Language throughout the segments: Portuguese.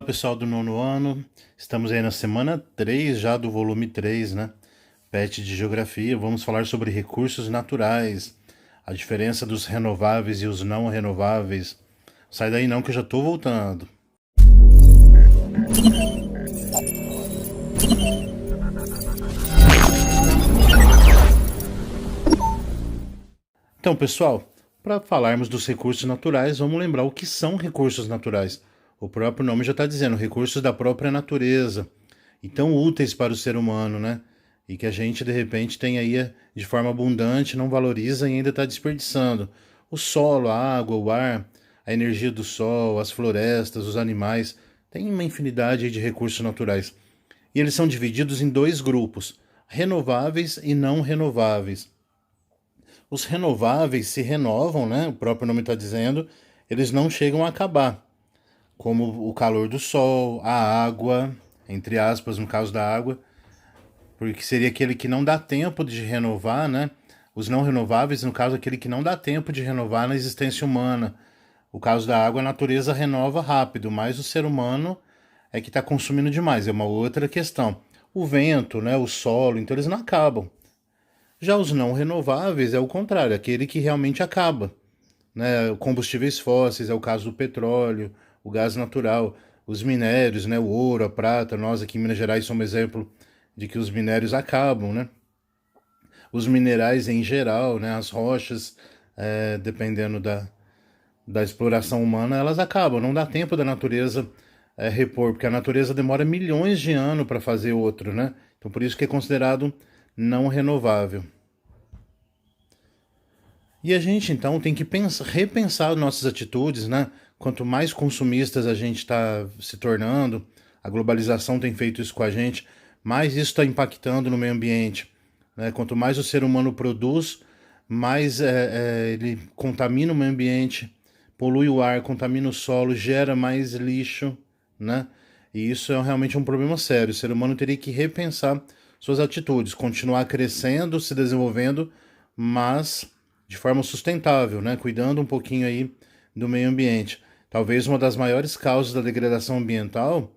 Pessoal do nono ano, estamos aí na semana 3 já do volume 3, né? PET de Geografia. Vamos falar sobre recursos naturais, a diferença dos renováveis e os não renováveis. Sai daí não que eu já tô voltando. Então, pessoal, para falarmos dos recursos naturais, vamos lembrar o que são recursos naturais. O próprio nome já está dizendo, recursos da própria natureza, e tão úteis para o ser humano, né? E que a gente, de repente, tem aí de forma abundante, não valoriza e ainda está desperdiçando. O solo, a água, o ar, a energia do sol, as florestas, os animais, tem uma infinidade de recursos naturais. E eles são divididos em dois grupos, renováveis e não renováveis. Os renováveis se renovam, né? O próprio nome está dizendo, eles não chegam a acabar, como o calor do sol, a água, entre aspas, no caso da água, porque seria aquele que não dá tempo de renovar, né? Os não renováveis, no caso, aquele que não dá tempo de renovar na existência humana. O caso da água, a natureza renova rápido, mas o ser humano é que está consumindo demais, é uma outra questão. O vento, né, o solo, então eles não acabam. Já os não renováveis é o contrário, aquele que realmente acaba, né? Combustíveis fósseis, é o caso do petróleo, o gás natural, os minérios, né? O ouro, a prata, nós aqui em Minas Gerais somos exemplo de que os minérios acabam, né? Os minerais em geral, né? As rochas, dependendo da exploração humana, elas acabam, não dá tempo da natureza repor, porque a natureza demora milhões de anos para fazer outro, né? Então por isso que é considerado não renovável. E a gente então tem que repensar nossas atitudes, né? Quanto mais consumistas a gente está se tornando, a globalização tem feito isso com a gente, mais isso está impactando no meio ambiente, né? Quanto mais o ser humano produz, mais ele contamina o meio ambiente, polui o ar, contamina o solo, gera mais lixo, né? E isso é realmente um problema sério. O ser humano teria que repensar suas atitudes, continuar crescendo, se desenvolvendo, mas de forma sustentável, né? Cuidando um pouquinho aí do meio ambiente. Talvez uma das maiores causas da degradação ambiental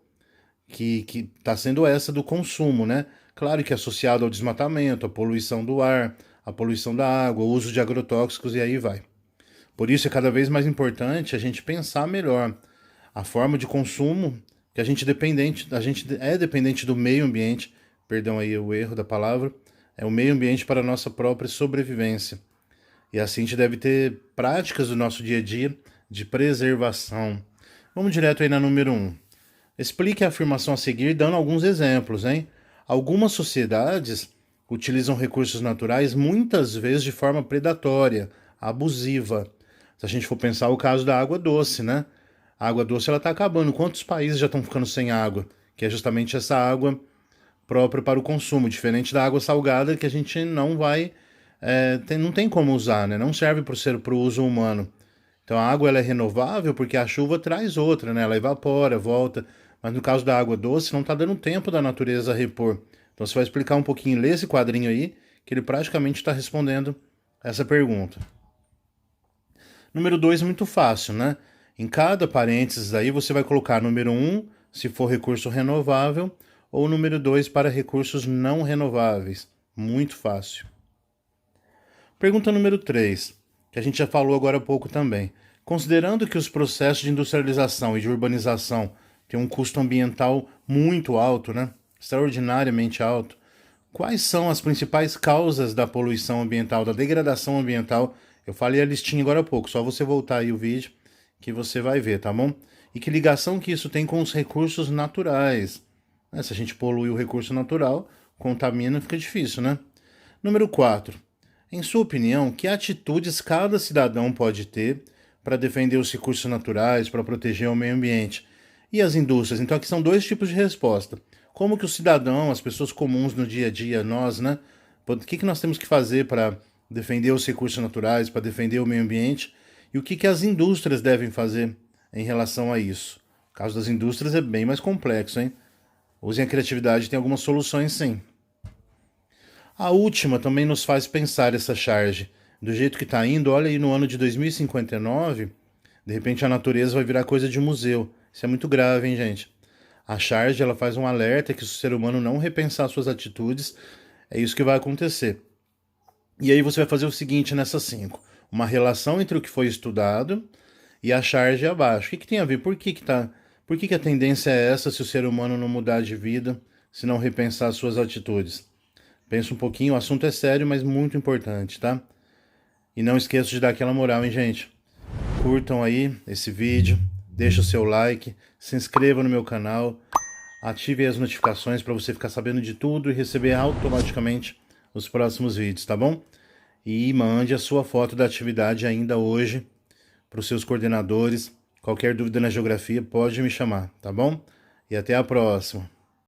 que está sendo essa do consumo, né? Claro que associado ao desmatamento, à poluição do ar, à poluição da água, o uso de agrotóxicos e aí vai. Por isso é cada vez mais importante a gente pensar melhor a forma de consumo que a gente é dependente do meio ambiente, perdão aí o erro da palavra, é o meio ambiente para a nossa própria sobrevivência. E assim a gente deve ter práticas do nosso dia a dia de preservação. Vamos direto aí na número 1. Explique a afirmação a seguir dando alguns exemplos, hein? Algumas sociedades utilizam recursos naturais muitas vezes de forma predatória, abusiva. Se a gente for pensar o caso da água doce, né? A água doce ela está acabando. Quantos países já estão ficando sem água? Que é justamente essa água própria para o consumo, diferente da água salgada que a gente não vai, não tem como usar, né? Não serve para o uso humano. Então a água ela é renovável porque a chuva traz outra, né? Ela evapora, volta. Mas no caso da água doce não está dando tempo da natureza repor. Então você vai explicar um pouquinho, lê esse quadrinho aí, que ele praticamente está respondendo essa pergunta. Número 2 é muito fácil, né? Em cada parênteses aí você vai colocar número 1, se for recurso renovável, ou número 2 para recursos não renováveis. Muito fácil. Pergunta número 3, que a gente já falou agora há pouco também. Considerando que os processos de industrialização e de urbanização têm um custo ambiental muito alto, né? Extraordinariamente alto, quais são as principais causas da poluição ambiental, da degradação ambiental? Eu falei a listinha agora há pouco, só você voltar aí o vídeo que você vai ver, tá bom? E que ligação que isso tem com os recursos naturais? Se a gente polui o recurso natural, contamina, fica difícil, né? Número 4. Em sua opinião, que atitudes cada cidadão pode ter para defender os recursos naturais, para proteger o meio ambiente? E as indústrias? Então aqui são dois tipos de resposta. Como que o cidadão, as pessoas comuns no dia a dia, nós, né? O que nós temos que fazer para defender os recursos naturais, para defender o meio ambiente? E o que as indústrias devem fazer em relação a isso? O caso das indústrias é bem mais complexo, hein? Usem a criatividade, tem algumas soluções sim. A última também nos faz pensar essa charge. Do jeito que está indo, olha aí no ano de 2059, de repente a natureza vai virar coisa de museu. Isso é muito grave, hein, gente? A charge, ela faz um alerta que se o ser humano não repensar suas atitudes, é isso que vai acontecer. E aí você vai fazer o seguinte nessas 5. Uma relação entre o que foi estudado e a charge abaixo. O que tem a ver? Por que a tendência é essa se o ser humano não mudar de vida, se não repensar suas atitudes? Pensa um pouquinho, o assunto é sério, mas muito importante, tá? E não esqueça de dar aquela moral, hein, gente? Curtam aí esse vídeo, deixa o seu like, se inscreva no meu canal, ative as notificações para você ficar sabendo de tudo e receber automaticamente os próximos vídeos, tá bom? E mande a sua foto da atividade ainda hoje para os seus coordenadores. Qualquer dúvida na geografia pode me chamar, tá bom? E até a próxima.